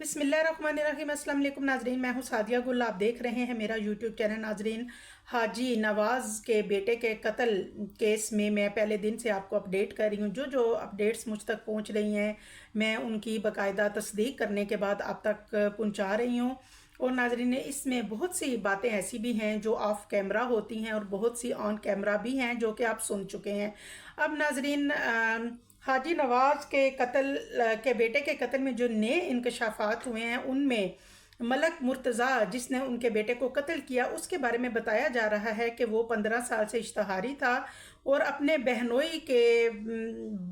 बिस्मिल्लाहिर्रहमानिर्रहीम। अस्सलाम वालेकुम नाजरीन, मैं हूँ सादिया गुल। आप देख रहे हैं मेरा यूट्यूब चैनल। नाजरीन, हाजी नवाज़ के बेटे के कत्ल केस में मैं पहले दिन से आपको अपडेट कर रही हूँ। जो जो अपडेट्स मुझ तक पहुँच रही हैं, मैं उनकी बाकायदा तस्दीक करने के बाद आप तक पहुँचा रही हूँ। और नाजरीन, इसमें बहुत सी बातें ऐसी भी हैं जो ऑफ कैमरा होती हैं और बहुत सी ऑन कैमरा भी हैं जो कि आप सुन चुके हैं। अब नाजरीन, हाजी नवाज के कत्ल के बेटे के कत्ल में जो नए इंकशाफात हुए हैं, उनमें मलक मुर्तज़ा जिसने उनके बेटे को कत्ल किया, उसके बारे में बताया जा रहा है कि वो 15 साल से इश्तहारी था और अपने बहनोई के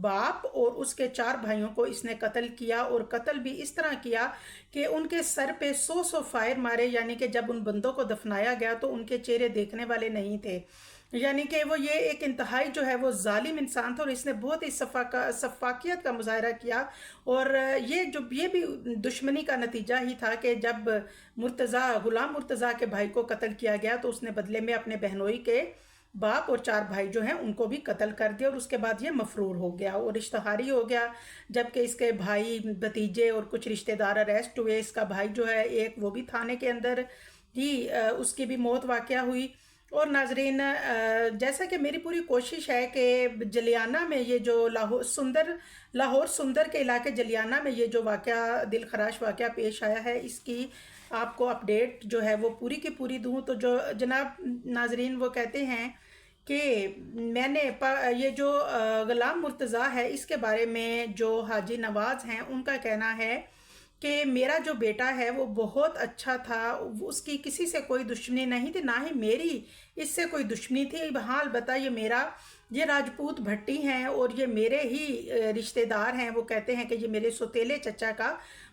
बाप और उसके 4 भाइयों को इसने कत्ल किया। और कत्ल भी इस तरह किया कि उनके सर पे 100 फायर मारे, यानी कि जब उन बंदों को दफनाया गया तो उनके चेहरे देखने वाले नहीं थे। यानी कि वो ये एक इंतहाई जो है वो जालिम इंसान था और इसने बहुत ही सफाकियत का मुजाहरा किया। और ये भी दुश्मनी का नतीजा ही था कि जब गुलाम मुर्तज़ा के भाई को कत्ल किया गया तो उसने बदले में अपने बहनोई के बाप और 4 भाई जो हैं उनको भी कत्ल कर दिया और उसके बाद ये मफरूर हो गया और इश्तहारी हो गया। जबकि इसके भाई, भतीजे और कुछ रिश्तेदार अरेस्ट हुए। इसका भाई जो है एक, वो भी थाने के अंदर ही उसकी भी मौत वाक़या हुई। और नाजरीन, जैसा कि मेरी पूरी कोशिश है कि जलियाना में ये जो लाहौर सुंदर के इलाके जलियाना में ये जो वाक़या, दिल खराश वाक़या पेश आया है, इसकी आपको अपडेट जो है वो पूरी की पूरी दूँ। तो जो जनाब नाजरीन वो कहते हैं कि ये जो गुलाम मुर्तज़ा है, इसके बारे में जो हाजी नवाज़ हैं उनका कहना है कि मेरा जो बेटा है वो बहुत अच्छा था, उसकी किसी से कोई दुश्मनी नहीं थी, ना ही मेरी इससे कोई दुश्मनी थी। हाल बता, ये राजपूत भट्टी हैं और ये मेरे ही रिश्तेदार हैं। वो कहते हैं कि ये मेरे सौतेले चचा का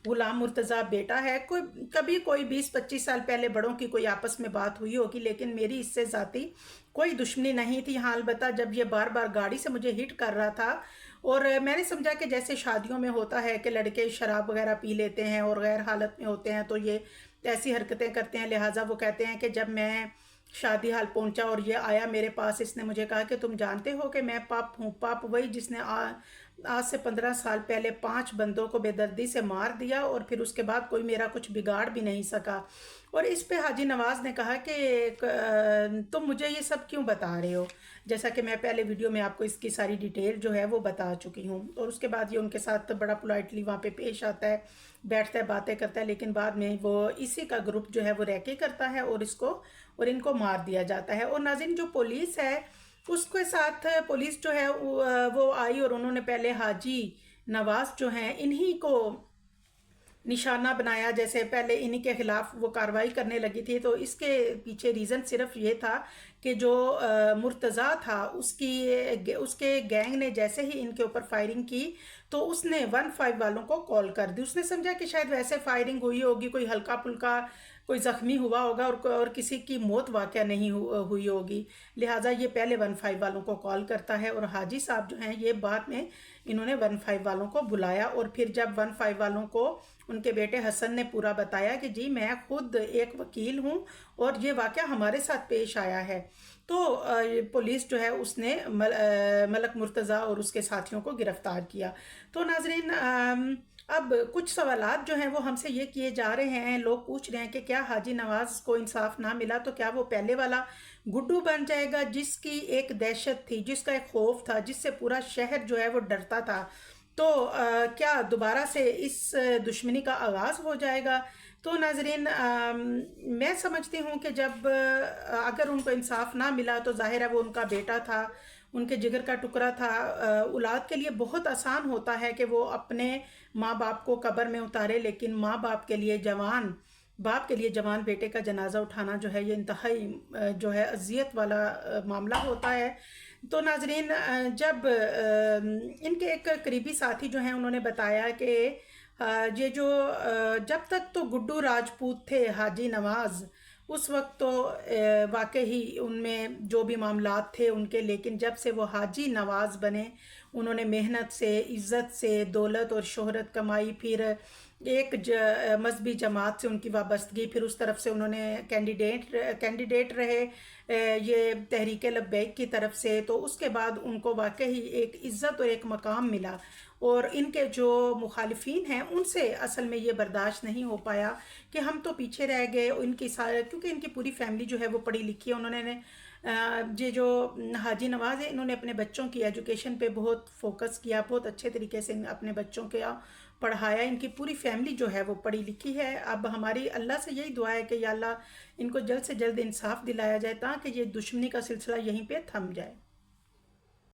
गुलाम मुर्तज़ा बेटा है। कभी कोई 20-25 साल पहले बड़ों की कोई आपस में बात हुई होगी, लेकिन मेरी इससे ज़ाती कोई दुश्मनी नहीं थी। हाल बता, जब ये बार बार गाड़ी से मुझे हिट कर रहा था और मैंने समझा कि जैसे शादियों में होता है कि लड़के शराब वगैरह पी लेते हैं और गैर हालत में होते हैं तो ये ऐसी हरकतें करते हैं। लिहाजा वो कहते हैं कि जब मैं शादी हाल पहुंचा और ये आया मेरे पास, इसने मुझे कहा कि तुम जानते हो कि मैं पाप हूँ। पाप वही जिसने आज से 15 साल पहले 5 बंदों को बेदर्दी से मार दिया और फिर उसके बाद कोई मेरा कुछ बिगाड़ भी नहीं सका। और इस पे हाजी नवाज ने कहा कि तुम मुझे ये सब क्यों बता रहे हो, जैसा कि मैं पहले वीडियो में आपको इसकी सारी डिटेल जो है वो बता चुकी हूँ। और उसके बाद ये उनके साथ बड़ा पोलाइटली वहाँ पे पेश आता है, बैठता है, बातें करता है, लेकिन बाद में वो इसी का ग्रुप जो है वो रैके करता है और इनको मार दिया जाता है। और नाज़रीन, जो पुलिस है उसके साथ पुलिस जो है वो आई और उन्होंने पहले हाजी नवाज जो हैं इन्हीं को निशाना बनाया। जैसे पहले इन्हीं के खिलाफ वो कार्रवाई करने लगी थी, तो इसके पीछे रीज़न सिर्फ ये था कि जो मुर्तज़ा था उसके गैंग ने जैसे ही इनके ऊपर फायरिंग की तो उसने 15 वालों को कॉल कर दी। उसने समझा कि शायद वैसे फायरिंग हुई होगी, कोई हल्का फुल्का कोई ज़ख्मी हुआ होगा और किसी की मौत वाक़या नहीं हुई होगी। लिहाजा ये पहले 15 वालों को कॉल करता है और हाजी साहब जो हैं ये बाद में इन्होंने 15 वालों को बुलाया। और फिर जब 15 वालों को उनके बेटे हसन ने पूरा बताया कि जी मैं खुद एक वकील हूँ और ये वाक़या हमारे साथ पेश आया है, तो पुलिस जो है उसने मलक मुर्तज़ा और उसके साथियों को गिरफ्तार किया। तो नाजरीन, अब कुछ सवालात जो हैं वो हमसे ये किए जा रहे हैं, लोग पूछ रहे हैं कि क्या हाजी नवाज को इंसाफ ना मिला तो क्या वो पहले वाला गुड्डू बन जाएगा जिसकी एक दहशत थी, जिसका एक खौफ था, जिससे पूरा शहर जो है वो डरता था। तो क्या दोबारा से इस दुश्मनी का आगाज़ हो जाएगा? तो नाजरीन, मैं समझती हूँ कि जब अगर उनको इंसाफ ना मिला तो जाहिर है वो उनका बेटा था, उनके जिगर का टुकड़ा था। औलाद के लिए बहुत आसान होता है कि वो अपने माँ बाप को कब्र में उतारे, लेकिन बाप के लिए जवान बेटे का जनाजा उठाना जो है ये इंतहाई जो है अजियत वाला मामला होता है। तो नाजरीन, जब इनके एक करीबी साथी जो हैं उन्होंने बताया कि ये जो जब तक तो गुड्डू राजपूत थे हाजी नवाज, उस वक्त तो वाकई ही उनमें जो भी मामलात थे उनके, लेकिन जब से वो हाजी नवाज बने उन्होंने मेहनत से, इज़्ज़त से, दौलत और शोहरत कमाई, फिर एक मजहबी जमात से उनकी वाबस्तगी, फिर उस तरफ से उन्होंने कैंडिडेट रहे ये तहरीक लब्बैक की तरफ से, तो उसके बाद उनको वाकई ही एक इज़्ज़त और एक मकाम मिला। اور ان کے جو مخالفین ہیں ان سے اصل میں یہ برداشت نہیں ہو پایا کہ ہم تو پیچھے رہ گئے، ان کی سارے کیونکہ ان کی پوری فیملی جو ہے وہ پڑھی لکھی ہے، انہوں نے یہ جو حاجی نواز ہے انہوں نے اپنے بچوں کی ایجوکیشن پہ بہت فوکس کیا، بہت اچھے طریقے سے اپنے بچوں کے پڑھایا، ان کی پوری فیملی جو ہے وہ پڑھی لکھی ہے۔ اب ہماری اللہ سے یہی دعا ہے کہ یا اللہ ان کو جلد سے جلد انصاف دلایا جائے تاکہ یہ دشمنی کا سلسلہ یہیں پہ تھم جائے۔